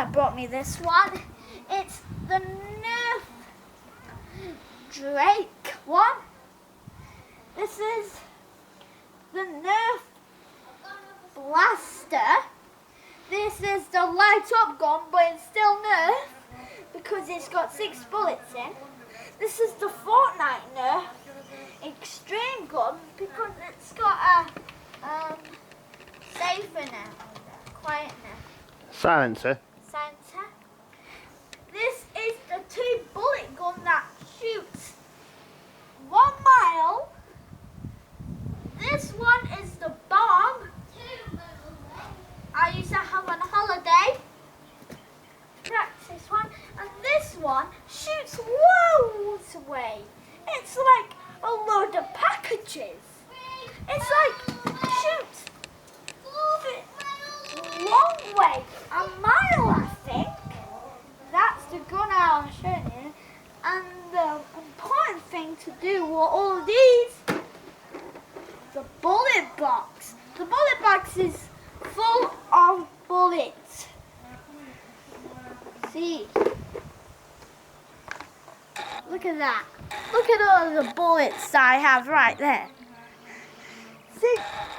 that brought me this one. It's the Nerf Drake one. This is the Nerf Blaster. This is the light up gun, but it's still Nerf because it's got 6 bullets in. This is the Fortnite Nerf Extreme gun because it's got a safer now, quieter Silencer. center. This is the 2 bullet gun that shoots 1 mile. This one is the bomb. I used to have on holiday. Practice one. And this one shoots loads away. It's like a load of packages. It's like shoots long way, a mile I think. That's the gun I was showing you. And the important thing to do with all of these, the bullet box. The bullet box is full of bullets. See? Look at that. Look at all the bullets I have right there. See,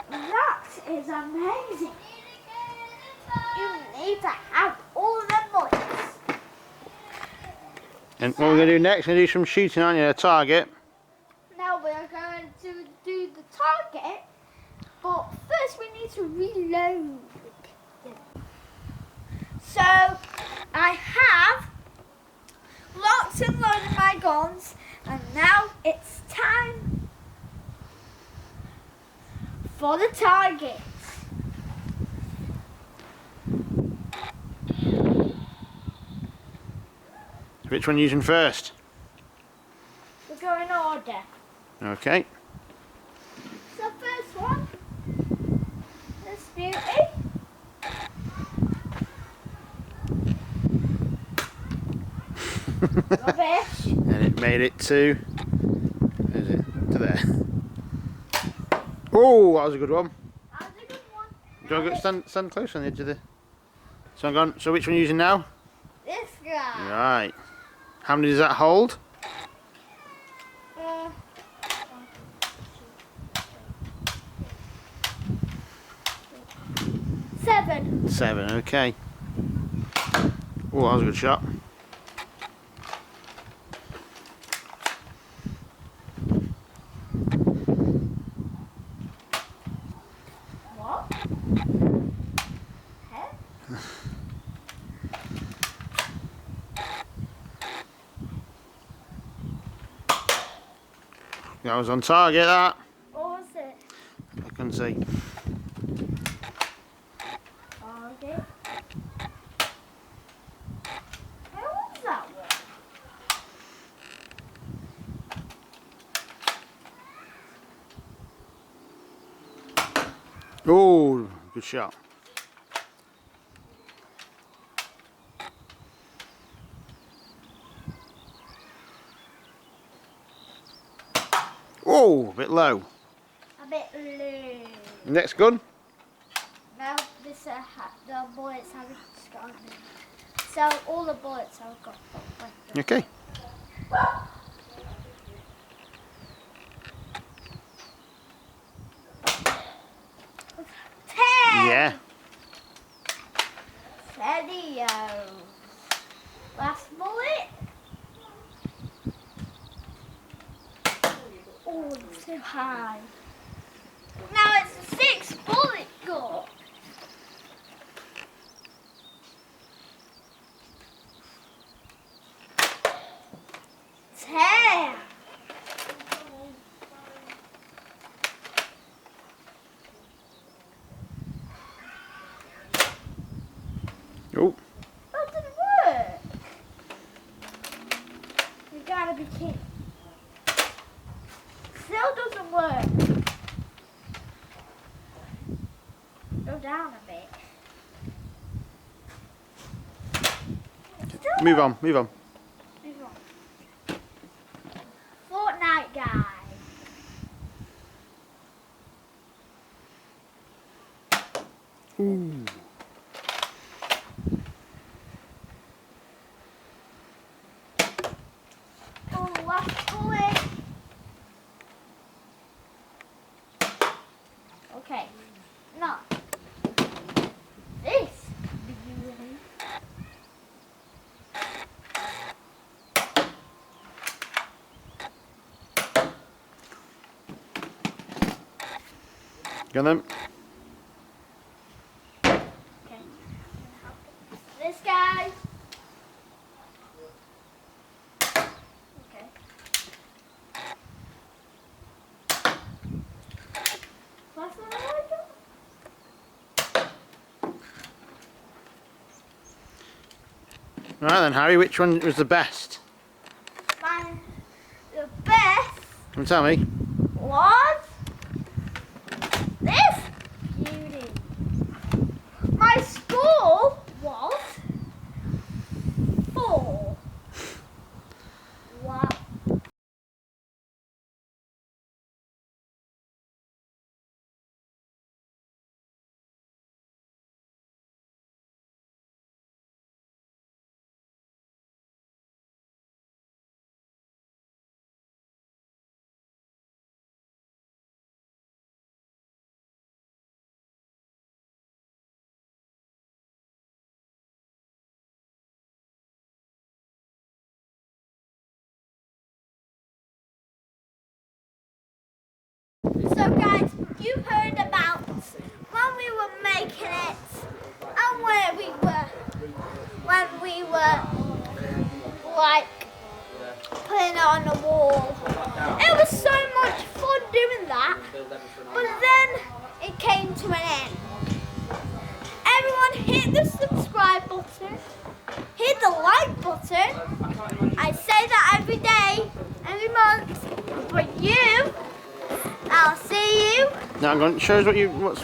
that is amazing. You need to have all of them bullets. And what we're going to do next, we're going to do some shooting on your target. Now we're going to do the target, but first we need to reload. So I have locked and loaded my guns, and now it's time for the target. Which one are you using first? We'll go in order. Okay. So first one, this beauty. Rubbish. And it made it to, where is it? To there. Oh, that was a good one. That's a good one. Do you want to stand close on the edge of the... So I'm gone. So which one are you using now? This guy. Right. How many does that hold? 7. 7, okay. Oh, that was a good shot. What? Head? That was on target, that. What was it? I can see. Target. Where was that one? Oh, good shot. Oh, a bit low. A bit low. Next gun. Now this the bullets haven't gone. So all the bullets I've got. Okay. Yeah. Steady-o. Last bullet. Oh, it's too high. Now it's a 6 bullet gun. Ten. Oh. That didn't work. You gotta be kidding. Still doesn't work. Go down a bit. Still Move on, move on. Move on. Fortnite guy. Ooh. Go on then. Okay. This guy. Okay. What's the other? Right then, Harry, which one was the best? The best Can you tell me? was this beauty. My score was 4. Wow. So guys, you heard about when we were making it and where we were when we were like putting it on the wall. It was so much fun doing that, but then it came to an end. Everyone hit the subscribe button, hit the like button. I say that every day, every month, but you, I'll see you. Now I'm going to show us what what's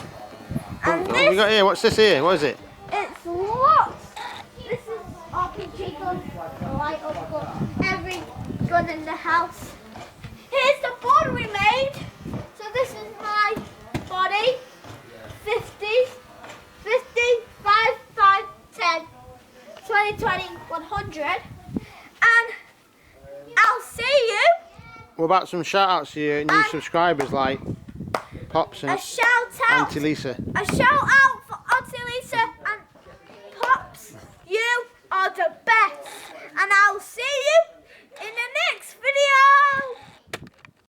And what have you got here? What's this here? What is it? It's lots. This is RPG gun, light up gun, every gun in the house. Here's the board we made. So this is my body. 50, 50, 5, 5, 10, 20, 20, 100. And I'll see you. What about some shout outs to your new subscribers like Pops A and shout out. Auntie Lisa? A shout out